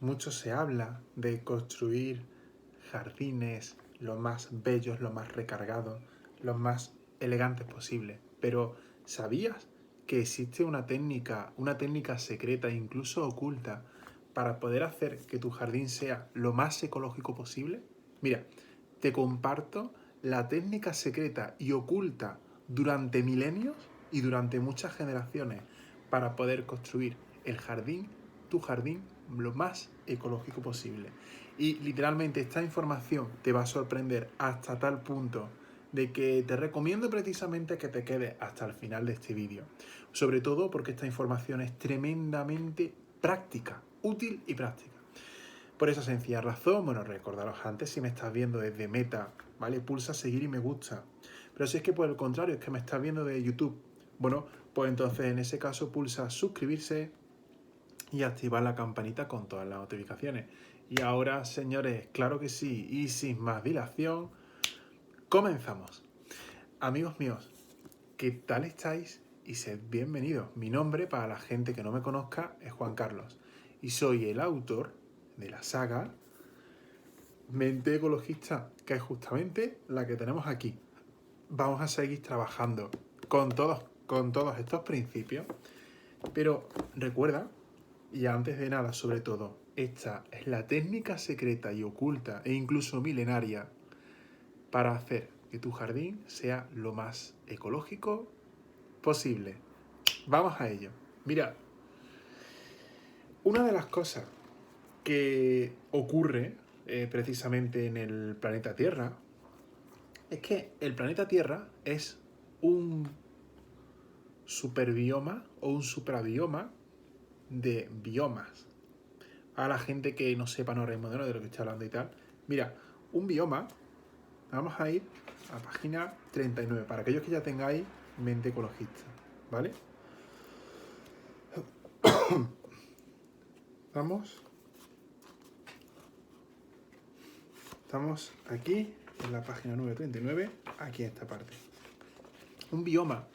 Mucho se habla de construir jardines lo más bellos, lo más recargados, lo más elegantes posible. Pero ¿sabías que existe una técnica secreta, incluso oculta, para poder hacer que tu jardín sea lo más ecológico posible? Mira, te comparto la técnica secreta y oculta durante milenios y durante muchas generaciones para poder construir el jardín, tu jardín, lo más ecológico posible. Y literalmente esta información te va a sorprender hasta tal punto de que te recomiendo precisamente que te quedes hasta el final de este vídeo. Sobre todo porque esta información es tremendamente práctica, útil y práctica. Por esa sencilla razón, bueno, recordaros antes, si me estás viendo desde Meta, ¿vale? Pulsa seguir y me gusta. Pero si es que por el contrario, es que me estás viendo de YouTube, bueno, pues entonces en ese caso pulsa suscribirse y activar la campanita con todas las notificaciones. Y ahora, señores, claro que sí, y sin más dilación, comenzamos. Amigos míos, ¿qué tal estáis? Y sed bienvenidos. Mi nombre, para la gente que no me conozca, es Juan Carlos. Y soy el autor de la saga Mente Ecologista, que es justamente la que tenemos aquí. Vamos a seguir trabajando con todos estos principios, pero recuerda, y antes de nada, sobre todo, esta es la técnica secreta y oculta e incluso milenaria para hacer que tu jardín sea lo más ecológico posible. Vamos a ello. Mira, una de las cosas que ocurre precisamente en el planeta Tierra es que el planeta Tierra es un superbioma o un suprabioma de biomas. A la gente que no sepa no de lo que estoy hablando y tal. Mira, un bioma, vamos a ir a página 39, para aquellos que ya tengáis mente ecologista, ¿vale? Estamos aquí en la página 939, aquí en esta parte. Un bioma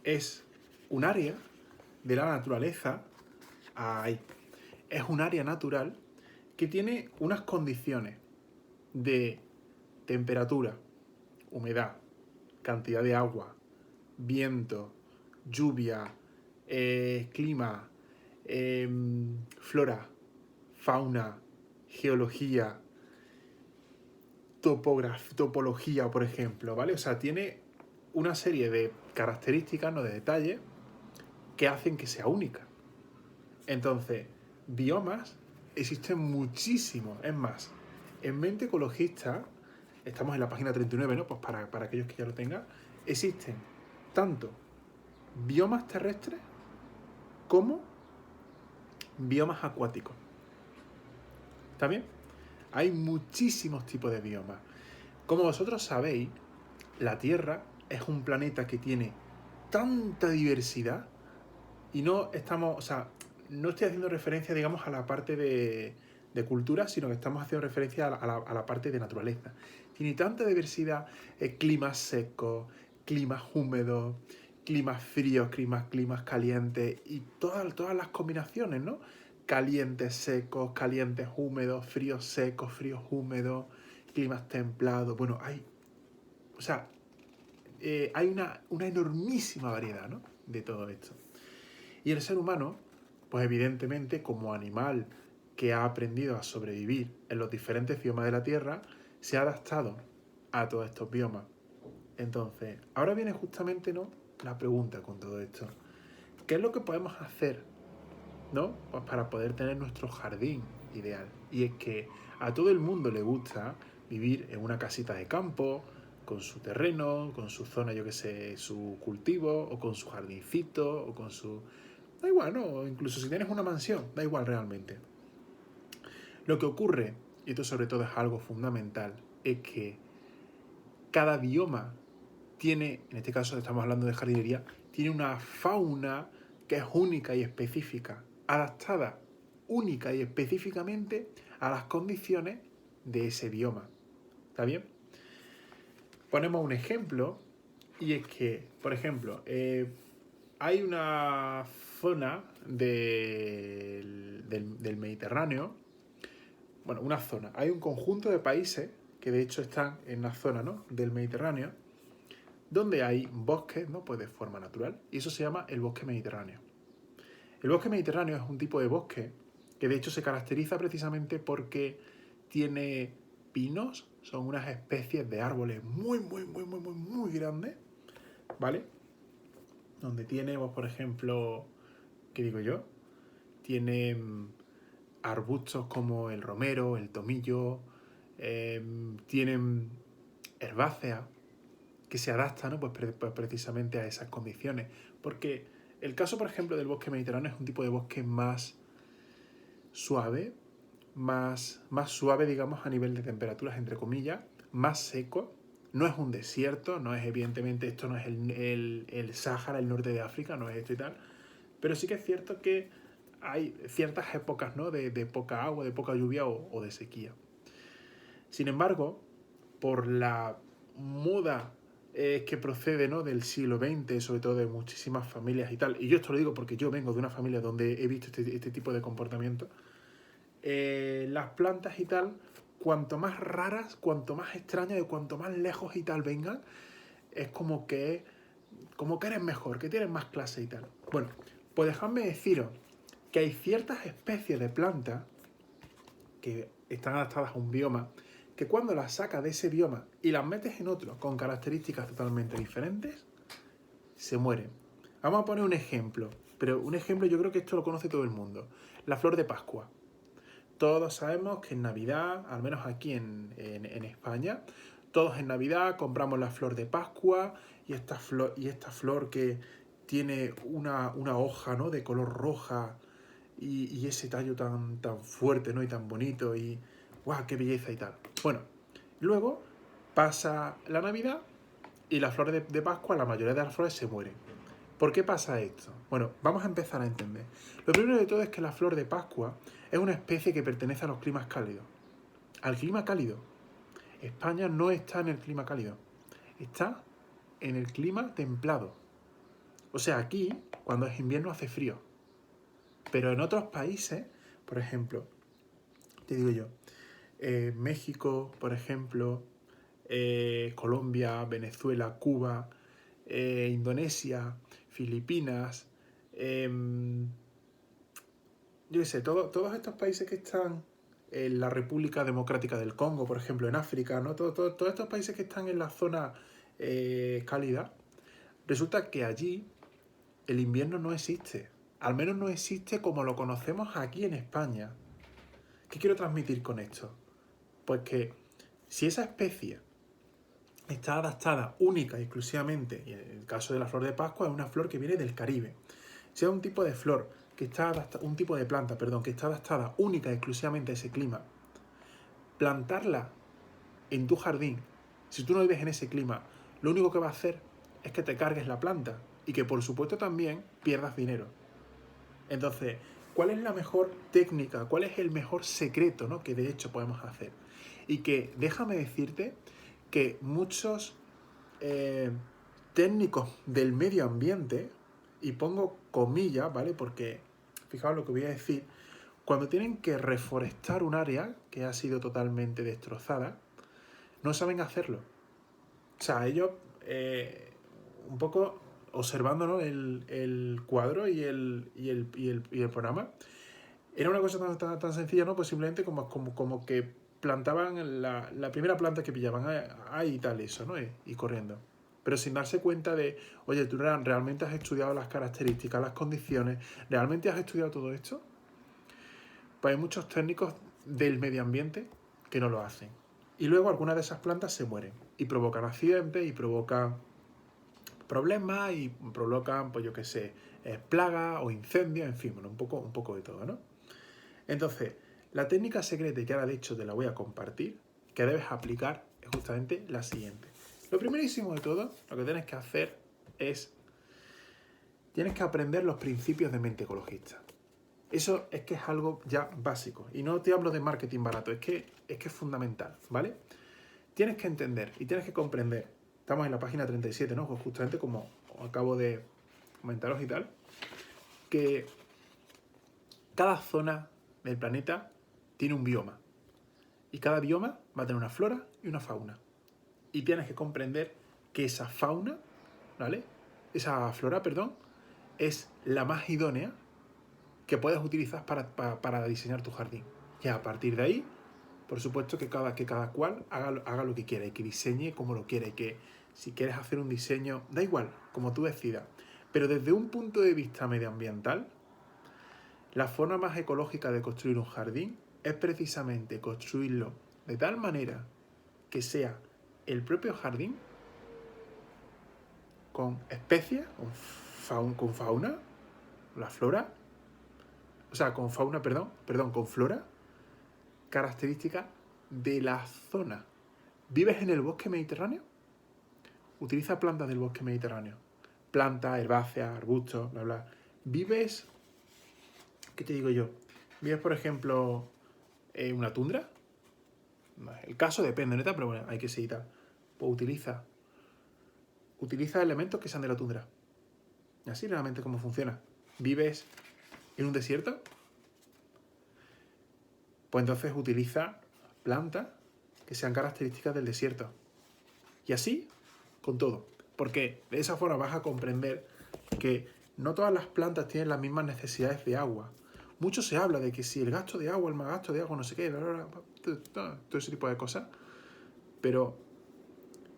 es un área de la naturaleza, ahí, es un área natural que tiene unas condiciones de temperatura, humedad, cantidad de agua, viento, lluvia, clima, flora, fauna, geología, topología, por ejemplo, ¿vale? O sea, tiene una serie de características, no de detalles, que hacen que sea única. Entonces, biomas existen muchísimos. Es más, en Mente Ecologista, estamos en la página 39, ¿no? Pues para aquellos que ya lo tengan, existen tanto biomas terrestres como biomas acuáticos. ¿Está bien? Hay muchísimos tipos de biomas. Como vosotros sabéis, la Tierra es un planeta que tiene tanta diversidad y no estamos, o sea, no estoy haciendo referencia, digamos, a la parte de cultura, sino que estamos haciendo referencia a la parte de naturaleza. Tiene tanta diversidad, climas secos, climas húmedos, climas fríos, climas calientes y todas las combinaciones, ¿no? Calientes secos, calientes húmedos, fríos secos, fríos húmedos, climas templados. Bueno, o sea, hay una enormísima variedad, ¿no? De todo esto. Y el ser humano, pues evidentemente como animal que ha aprendido a sobrevivir en los diferentes biomas de la Tierra, se ha adaptado a todos estos biomas. Entonces, ahora viene justamente, ¿no?, la pregunta con todo esto. ¿Qué es lo que podemos hacer, ¿no?, pues para poder tener nuestro jardín ideal? Y es que a todo el mundo le gusta vivir en una casita de campo, con su terreno, con su zona, yo que sé, su cultivo, o con su jardincito, o con su... Da igual, ¿no? Incluso si tienes una mansión, da igual realmente. Lo que ocurre, y esto sobre todo es algo fundamental, es que cada bioma tiene, en este caso estamos hablando de jardinería, tiene una fauna que es única y específica, adaptada única y específicamente a las condiciones de ese bioma. ¿Está bien? Ponemos un ejemplo, y es que, por ejemplo, hay una zona del Mediterráneo, bueno, una zona, hay un conjunto de países que de hecho están en la zona, ¿no?, del Mediterráneo, donde hay bosques, ¿no?, pues de forma natural, y eso se llama el bosque mediterráneo. El bosque mediterráneo es un tipo de bosque que de hecho se caracteriza precisamente porque tiene pinos, son unas especies de árboles muy grandes, ¿vale? Donde tiene, pues, por ejemplo, ¿qué digo yo? Tiene arbustos como el romero, el tomillo, tienen herbáceas que se adaptan, ¿no?, pues precisamente a esas condiciones. Porque el caso, por ejemplo, del bosque mediterráneo es un tipo de bosque más suave, más suave, digamos, a nivel de temperaturas, entre comillas, más seco. No es un desierto, no es, evidentemente, esto no es el Sáhara, el norte de África, no es esto y tal. Pero sí que es cierto que hay ciertas épocas, ¿no?, de poca agua, de poca lluvia o de sequía. Sin embargo, por la muda que procede, ¿no?, del siglo XX, sobre todo de muchísimas familias y tal, y yo esto lo digo porque yo vengo de una familia donde he visto este tipo de comportamiento, las plantas y tal, cuanto más raras, cuanto más extrañas y cuanto más lejos y tal vengan, es como que eres mejor, que tienes más clase y tal. Bueno, pues dejadme deciros que hay ciertas especies de plantas que están adaptadas a un bioma, que cuando las sacas de ese bioma y las metes en otro con características totalmente diferentes, se mueren. Vamos a poner un ejemplo, pero un ejemplo yo creo que esto lo conoce todo el mundo. La flor de Pascua. Todos sabemos que en Navidad, al menos aquí en España, todos en Navidad compramos la flor de Pascua y esta flor que tiene una hoja, ¿no?, de color roja y ese tallo tan fuerte, ¿no?, y tan bonito y ¡guau, qué belleza y tal! Bueno, luego pasa la Navidad y las flores de Pascua, la mayoría de las flores se mueren. ¿Por qué pasa esto? Bueno, vamos a empezar a entender. Lo primero de todo es que la flor de Pascua es una especie que pertenece a los climas cálidos. Al clima cálido. España no está en el clima cálido. Está en el clima templado. O sea, aquí, cuando es invierno, hace frío. Pero en otros países, por ejemplo, te digo yo, México, por ejemplo, Colombia, Venezuela, Cuba, Indonesia, Filipinas, yo qué sé, todos estos países que están en la República Democrática del Congo, por ejemplo, en África, ¿no? Todos estos países que están en la zona cálida, resulta que allí el invierno no existe. Al menos no existe como lo conocemos aquí en España. ¿Qué quiero transmitir con esto? Pues que si esa especie está adaptada única y exclusivamente, y en el caso de la flor de Pascua es una flor que viene del Caribe, si es un tipo de flor que está adaptada, un tipo de planta, perdón, que está adaptada única y exclusivamente a ese clima, plantarla en tu jardín, si tú no vives en ese clima, lo único que va a hacer es que te cargues la planta y que por supuesto también pierdas dinero. Entonces, ¿cuál es la mejor técnica? ¿Cuál es el mejor secreto, ¿no?, que de hecho podemos hacer? Y que déjame decirte que muchos técnicos del medio ambiente, y pongo comillas, ¿vale? Porque, fijaos lo que voy a decir, cuando tienen que reforestar un área que ha sido totalmente destrozada, no saben hacerlo. O sea, ellos, un poco observando, ¿no?, el cuadro y el programa, era una cosa tan sencilla, ¿no? Pues simplemente como que plantaban la primera planta que pillaban ahí y tal, eso, ¿no? Y corriendo. Pero sin darse cuenta de, oye, tú realmente has estudiado las características, las condiciones, ¿realmente has estudiado todo esto? Pues hay muchos técnicos del medio ambiente que no lo hacen. Y luego algunas de esas plantas se mueren y provocan accidentes y provocan problemas y provocan, pues yo qué sé, plagas o incendios, en fin, bueno, un poco de todo, ¿no? Entonces, la técnica secreta, que ahora de hecho te la voy a compartir, que debes aplicar, es justamente la siguiente. Lo primerísimo de todo, lo que tienes que hacer es, tienes que aprender los principios de mente ecologista. Eso es que es algo ya básico. Y no te hablo de marketing barato, es que es fundamental, ¿vale? Tienes que entender y tienes que comprender. Estamos en la página 37, ¿no? Pues justamente como acabo de comentaros y tal, que cada zona el planeta tiene un bioma. Y cada bioma va a tener una flora y una fauna. Y tienes que comprender que esa fauna, ¿vale? Esa flora, perdón, es la más idónea que puedes utilizar para diseñar tu jardín. Y a partir de ahí, por supuesto que cada cual haga lo que quiera y que diseñe como lo quiera y que si quieres hacer un diseño, da igual, como tú decidas. Pero desde un punto de vista medioambiental, la forma más ecológica de construir un jardín es precisamente construirlo de tal manera que sea el propio jardín con especies, con fauna, la flora, o sea, con fauna, perdón, con flora, características de la zona. ¿Vives en el bosque mediterráneo? Utiliza plantas del bosque mediterráneo. Plantas, herbáceas, arbustos, bla, bla. ¿Vives, qué te digo yo? ¿Vives, por ejemplo, en una tundra? El caso depende, neta, pero bueno, hay que seguir tal. Pues utiliza elementos que sean de la tundra. Y así realmente cómo funciona. ¿Vives en un desierto? Pues entonces utiliza plantas que sean características del desierto. Y así con todo. Porque de esa forma vas a comprender que no todas las plantas tienen las mismas necesidades de agua. Mucho se habla de que si el gasto de agua, el más gasto de agua, no sé qué, todo ese tipo de cosas. Pero,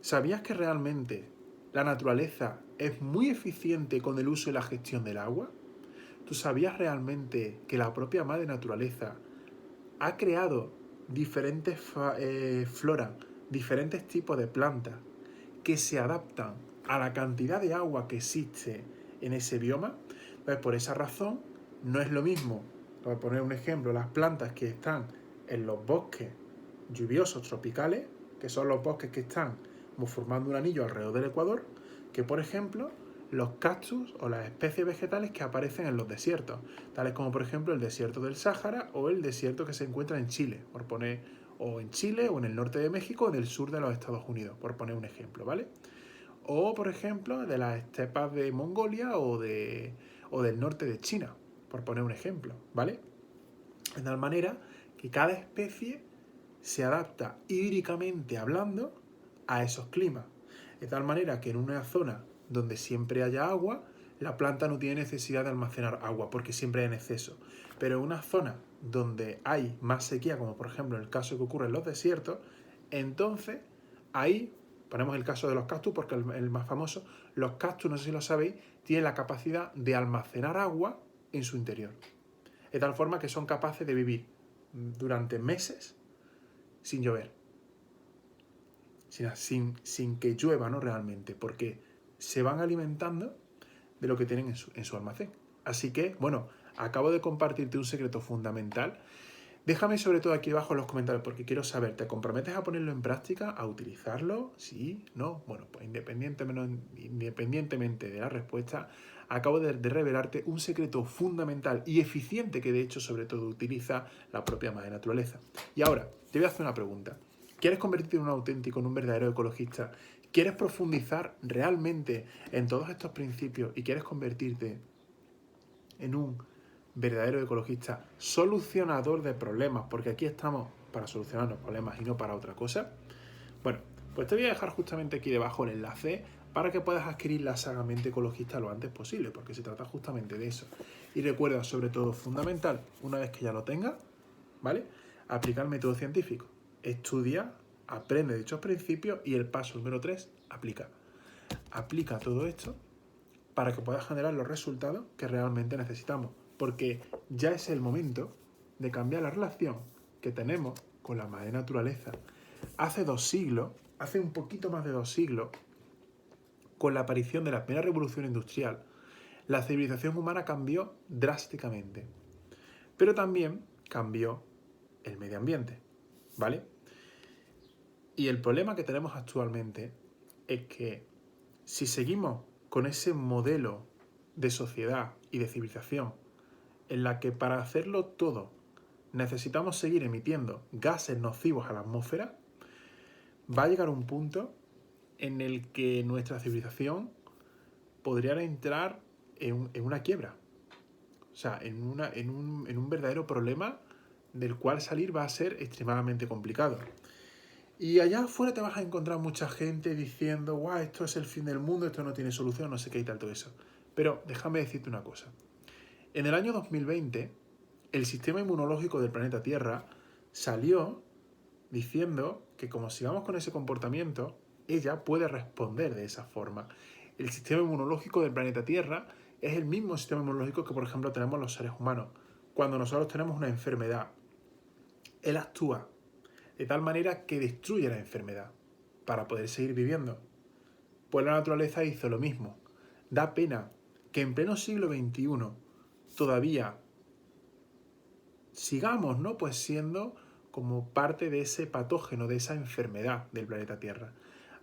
¿sabías que realmente la naturaleza es muy eficiente con el uso y la gestión del agua? ¿Tú sabías realmente que la propia madre naturaleza ha creado diferentes floras, diferentes tipos de plantas que se adaptan a la cantidad de agua que existe en ese bioma? Pues por esa razón no es lo mismo, para poner un ejemplo, las plantas que están en los bosques lluviosos tropicales, que son los bosques que están como formando un anillo alrededor del Ecuador, que por ejemplo los cactus o las especies vegetales que aparecen en los desiertos, tales como por ejemplo el desierto del Sáhara o el desierto que se encuentra en Chile, por poner, o en Chile o en el norte de México o en el sur de los Estados Unidos, por poner un ejemplo, ¿vale? O por ejemplo de las estepas de Mongolia o del norte de China, por poner un ejemplo, ¿vale? De tal manera que cada especie se adapta hídricamente hablando a esos climas. De tal manera que en una zona donde siempre haya agua, la planta no tiene necesidad de almacenar agua porque siempre hay en exceso. Pero en una zona donde hay más sequía, como por ejemplo en el caso que ocurre en los desiertos, entonces ahí, ponemos el caso de los cactus porque es el más famoso, los cactus, no sé si lo sabéis, tienen la capacidad de almacenar agua en su interior. De tal forma que son capaces de vivir durante meses sin llover. Sin que llueva, ¿no? Realmente, porque se van alimentando de lo que tienen en su almacén. Así que, bueno, acabo de compartirte un secreto fundamental. Déjame sobre todo aquí abajo en los comentarios porque quiero saber, ¿te comprometes a ponerlo en práctica, a utilizarlo? ¿Sí? ¿No? Bueno, pues independientemente de la respuesta, acabo de revelarte un secreto fundamental y eficiente que de hecho sobre todo utiliza la propia madre naturaleza. Y ahora, te voy a hacer una pregunta. ¿Quieres convertirte en un auténtico, en un verdadero ecologista? ¿Quieres profundizar realmente en todos estos principios y quieres convertirte en un verdadero ecologista solucionador de problemas? Porque aquí estamos para solucionar los problemas y no para otra cosa. Bueno, pues te voy a dejar justamente aquí debajo el enlace para que puedas adquirir la saga Mente Ecologista lo antes posible, porque se trata justamente de eso. Y recuerda, sobre todo, fundamental, una vez que ya lo tengas, ¿vale? Aplicar el método científico. Estudia, aprende dichos principios y el paso número 3, aplica. Aplica todo esto para que puedas generar los resultados que realmente necesitamos. Porque ya es el momento de cambiar la relación que tenemos con la madre naturaleza. Hace 2 siglos, hace un poquito más de 2 siglos, con la aparición de la primera revolución industrial, la civilización humana cambió drásticamente. Pero también cambió el medio ambiente, ¿vale? Y el problema que tenemos actualmente es que si seguimos con ese modelo de sociedad y de civilización en la que para hacerlo todo necesitamos seguir emitiendo gases nocivos a la atmósfera, va a llegar un punto en el que nuestra civilización podría entrar en una quiebra. O sea, en un verdadero problema del cual salir va a ser extremadamente complicado. Y allá afuera te vas a encontrar mucha gente diciendo, guau, esto es el fin del mundo, esto no tiene solución, no sé qué y tal, todo eso. Pero déjame decirte una cosa. En el año 2020, el sistema inmunológico del planeta Tierra salió diciendo que como sigamos con ese comportamiento, ella puede responder de esa forma. El sistema inmunológico del planeta Tierra es el mismo sistema inmunológico que, por ejemplo, tenemos los seres humanos. Cuando nosotros tenemos una enfermedad, él actúa de tal manera que destruye la enfermedad para poder seguir viviendo. Pues la naturaleza hizo lo mismo. Da pena que en pleno siglo XXI todavía sigamos, ¿no? Pues siendo como parte de ese patógeno, de esa enfermedad del planeta Tierra.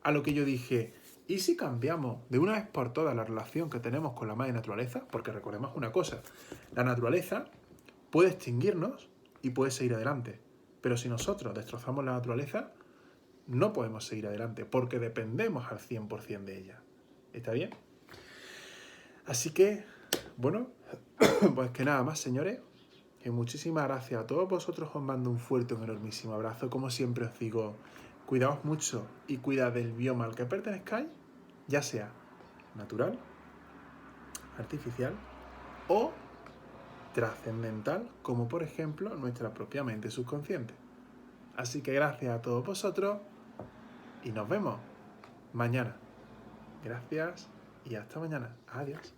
A lo que yo dije, ¿y si cambiamos de una vez por todas la relación que tenemos con la madre naturaleza? Porque recordemos una cosa, la naturaleza puede extinguirnos y puede seguir adelante. Pero si nosotros destrozamos la naturaleza, no podemos seguir adelante porque dependemos al 100% de ella. ¿Está bien? Así que, bueno, pues que nada más, señores. Que muchísimas gracias a todos vosotros. Os mando un fuerte, un enormísimo abrazo. Como siempre os digo, cuidaos mucho y cuidad del bioma al que pertenezcáis, ya sea natural, artificial o trascendental, como por ejemplo nuestra propia mente subconsciente. Así que gracias a todos vosotros y nos vemos mañana. Gracias y hasta mañana. Adiós.